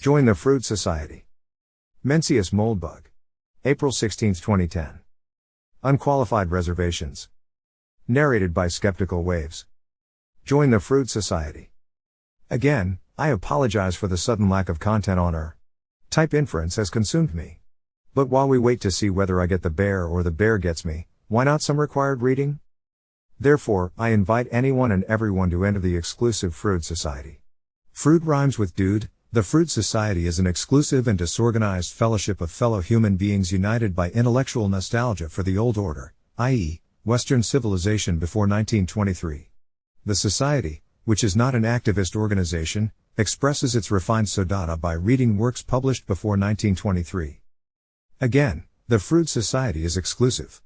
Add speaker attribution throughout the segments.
Speaker 1: Join the Froude Society. Mencius Moldbug. April 16, 2010. Unqualified Reservations. Narrated by Skeptical Waves. Join the Froude Society. Again, I apologize for the sudden lack of content on her. Type inference has consumed me. But while we wait to see whether I get the bear or the bear gets me, why not some required reading? Therefore, I invite anyone and everyone to enter the exclusive Froude Society. Froude rhymes with dude. The Froude Society is an exclusive and disorganized fellowship of fellow human beings united by intellectual nostalgia for the old order, i.e., Western civilization before 1923. The Society, which is not an activist organization, expresses its refined sodata by reading works published before 1923. Again, the Froude Society is exclusive.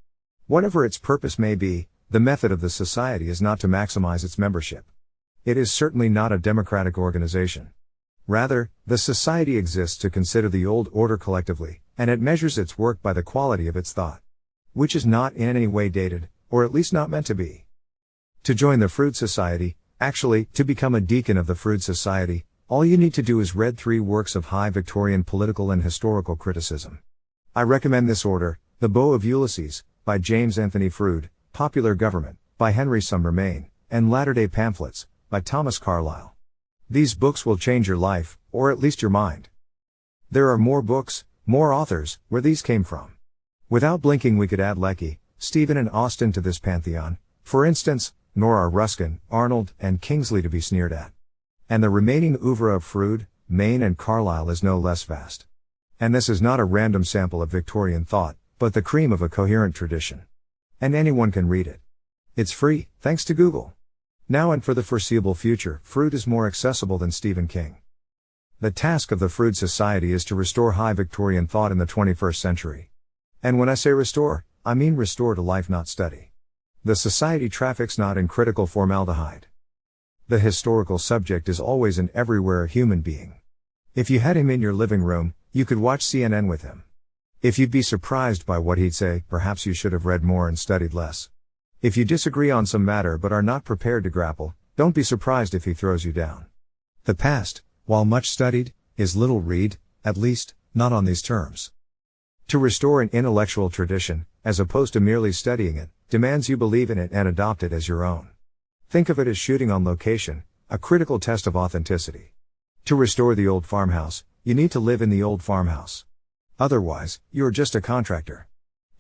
Speaker 1: Whatever its purpose may be, the method of the Society is not to maximize its membership. It is certainly not a democratic organization. Rather, the Society exists to consider the old order collectively, and it measures its work by the quality of its thought. Which is not in any way dated, or at least not meant to be. To join the Froude Society, actually, to become a deacon of the Froude Society, all you need to do is read 3 works of high Victorian political and historical criticism. I recommend this order: The Bow of Ulysses, by James Anthony Froude, Popular Government, by Henry Sumner Maine, and Latter-day Pamphlets, by Thomas Carlyle. These books will change your life, or at least your mind. There are more books, more authors, where these came from. Without blinking we could add Lecky, Stephen and Austen to this pantheon, for instance, nor are Ruskin, Arnold, and Kingsley to be sneered at. And the remaining oeuvre of Froude, Maine and Carlyle is no less vast. And this is not a random sample of Victorian thought, but the cream of a coherent tradition. And anyone can read it. It's free, thanks to Google. Now and for the foreseeable future, Froude is more accessible than Stephen King. The task of the Froude Society is to restore high Victorian thought in the 21st century. And when I say restore, I mean restore to life, not study. The Society traffics not in critical formaldehyde. The historical subject is always and everywhere a human being. If you had him in your living room, you could watch CNN with him. If you'd be surprised by what he'd say, perhaps you should have read more and studied less. If you disagree on some matter but are not prepared to grapple, don't be surprised if he throws you down. The past, while much studied, is little read, at least, not on these terms. To restore an intellectual tradition, as opposed to merely studying it, demands you believe in it and adopt it as your own. Think of it as shooting on location, a critical test of authenticity. To restore the old farmhouse, you need to live in the old farmhouse. Otherwise, you're just a contractor.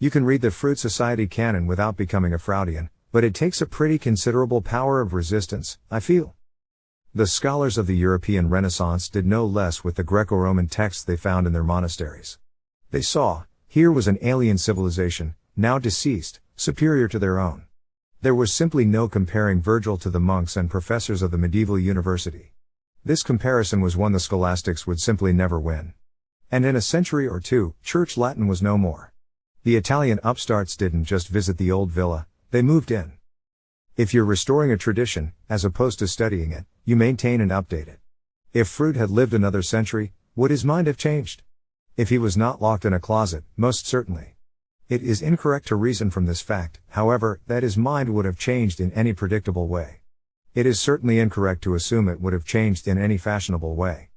Speaker 1: You can read the Froude Society canon without becoming a Froudian, but it takes a pretty considerable power of resistance, I feel. The scholars of the European Renaissance did no less with the Greco-Roman texts they found in their monasteries. They saw, here was an alien civilization, now deceased, superior to their own. There was simply no comparing Virgil to the monks and professors of the medieval university. This comparison was one the scholastics would simply never win. And in a century or two, Church Latin was no more. The Italian upstarts didn't just visit the old villa, they moved in. If you're restoring a tradition, as opposed to studying it, you maintain and update it. If Froude had lived another century, would his mind have changed? If he was not locked in a closet, most certainly. It is incorrect to reason from this fact, however, that his mind would have changed in any predictable way. It is certainly incorrect to assume it would have changed in any fashionable way.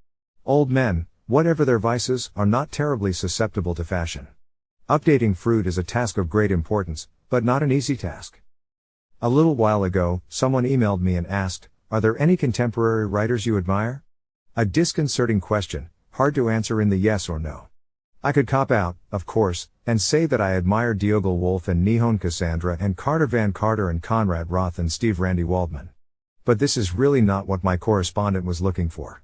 Speaker 1: Old men, whatever their vices, are not terribly susceptible to fashion. Updating Froude is a task of great importance, but not an easy task. A little while ago, someone emailed me and asked, "Are there any contemporary writers you admire?" A disconcerting question, hard to answer in the yes or no. I could cop out, of course, and say that I admire Diogo Wolff and Nihon Cassandra and Carter Van Carter and Conrad Roth and Steve Randy Waldman. But this is really not what my correspondent was looking for.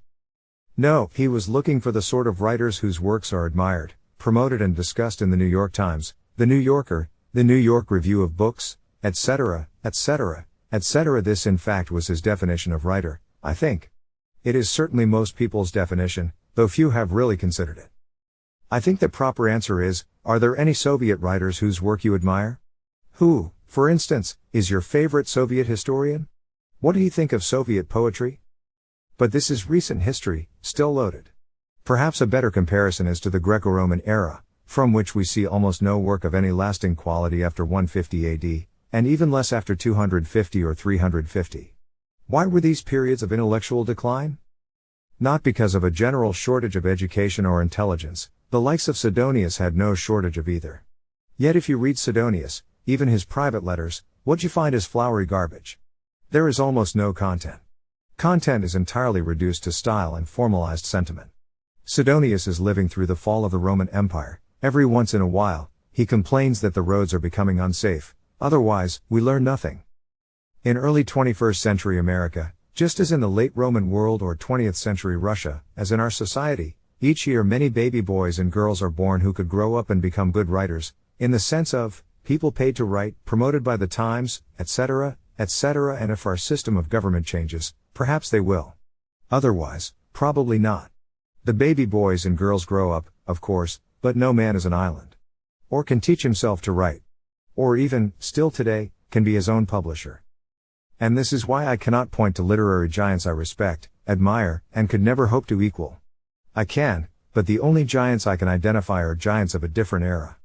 Speaker 1: No, he was looking for the sort of writers whose works are admired, promoted and discussed in the New York Times, the New Yorker, the New York Review of Books, etc., etc., etc. This in fact was his definition of writer, I think. It is certainly most people's definition, though few have really considered it. I think the proper answer is, are there any Soviet writers whose work you admire? Who, for instance, is your favorite Soviet historian? What do you think of Soviet poetry? But this is recent history, still loaded. Perhaps a better comparison is to the Greco-Roman era, from which we see almost no work of any lasting quality after 150 AD, and even less after 250 or 350. Why were these periods of intellectual decline? Not because of a general shortage of education or intelligence, the likes of Sidonius had no shortage of either. Yet if you read Sidonius, even his private letters, what you find is flowery garbage. There is almost no content. Content is entirely reduced to style and formalized sentiment. Sidonius is living through the fall of the Roman Empire. Every once in a while, he complains that the roads are becoming unsafe, otherwise, we learn nothing. In early 21st century America, just as in the late Roman world or 20th century Russia, as in our society, each year many baby boys and girls are born who could grow up and become good writers, in the sense of, people paid to write, promoted by the Times, etc., etc., and if our system of government changes, perhaps they will. Otherwise, probably not. The baby boys and girls grow up, of course, but no man is an island. Or can teach himself to write. Or even, still today, can be his own publisher. And this is why I cannot point to literary giants I respect, admire, and could never hope to equal. I can, but the only giants I can identify are giants of a different era.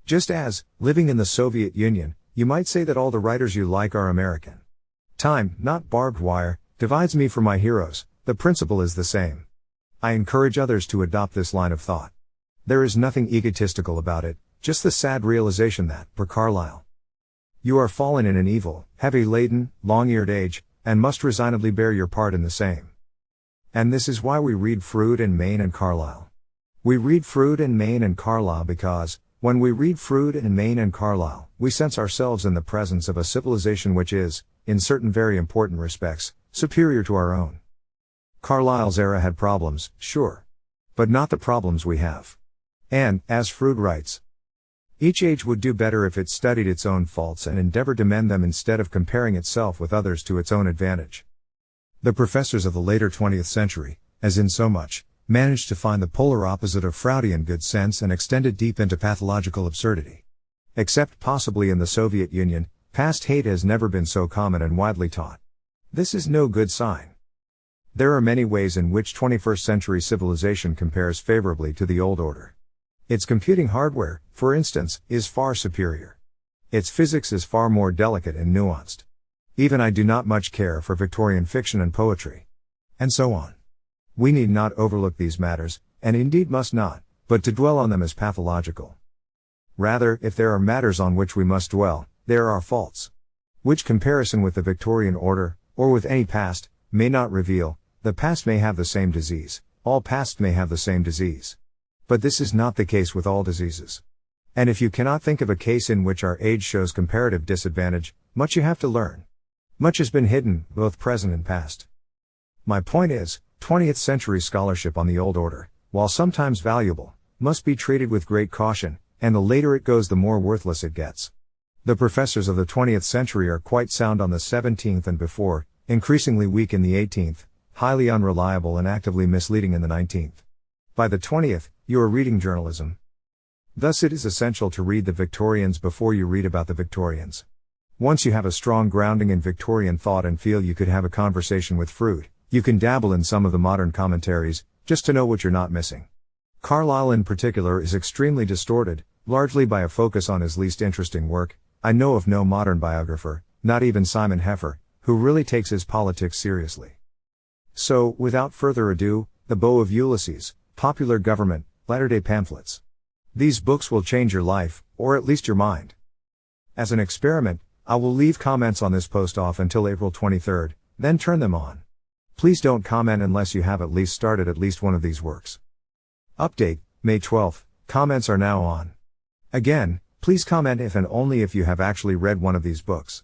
Speaker 1: Just as, living in the Soviet Union, you might say that all the writers you like are American. Time, not barbed wire, divides me from my heroes, the principle is the same. I encourage others to adopt this line of thought. There is nothing egotistical about it, just the sad realization that, per Carlyle, you are fallen in an evil, heavy-laden, long-eared age, and must resignedly bear your part in the same. And this is why we read Froude and Maine and Carlyle. We read Froude and Maine and Carlyle because, when we read Froude and Maine and Carlyle, we sense ourselves in the presence of a civilization which is, in certain very important respects, superior to our own. Carlyle's era had problems, sure. But not the problems we have. And, as Froude writes, each age would do better if it studied its own faults and endeavored to mend them instead of comparing itself with others to its own advantage. The professors of the later 20th century, as in so much, managed to find the polar opposite of Froudean good sense and extend it deep into pathological absurdity. Except possibly in the Soviet Union, past hate has never been so common and widely taught. This is no good sign. There are many ways in which 21st century civilization compares favorably to the old order. Its computing hardware, for instance, is far superior. Its physics is far more delicate and nuanced. Even I do not much care for Victorian fiction and poetry. And so on. We need not overlook these matters, and indeed must not, but to dwell on them as pathological. Rather, if there are matters on which we must dwell, there are faults. Which comparison with the Victorian order, or with any past, may not reveal. The past may have the same disease, all pasts may have the same disease. But this is not the case with all diseases. And if you cannot think of a case in which our age shows comparative disadvantage, much you have to learn. Much has been hidden, both present and past. My point is, 20th century scholarship on the old order, while sometimes valuable, must be treated with great caution, and the later it goes the more worthless it gets. The professors of the 20th century are quite sound on the 17th and before, increasingly weak in the 18th, highly unreliable and actively misleading in the 19th. By the 20th, you are reading journalism. Thus it is essential to read the Victorians before you read about the Victorians. Once you have a strong grounding in Victorian thought and feel you could have a conversation with Froude, you can dabble in some of the modern commentaries, just to know what you're not missing. Carlyle in particular is extremely distorted, largely by a focus on his least interesting work. I know of no modern biographer, not even Simon Heffer, who really takes his politics seriously. So, without further ado, The Bow of Ulysses, Popular Government, Latter-day Pamphlets. These books will change your life, or at least your mind. As an experiment, I will leave comments on this post off until April 23rd, then turn them on. Please don't comment unless you have at least started at least one of these works. Update, May 12th, comments are now on. Again, please comment if and only if you have actually read one of these books.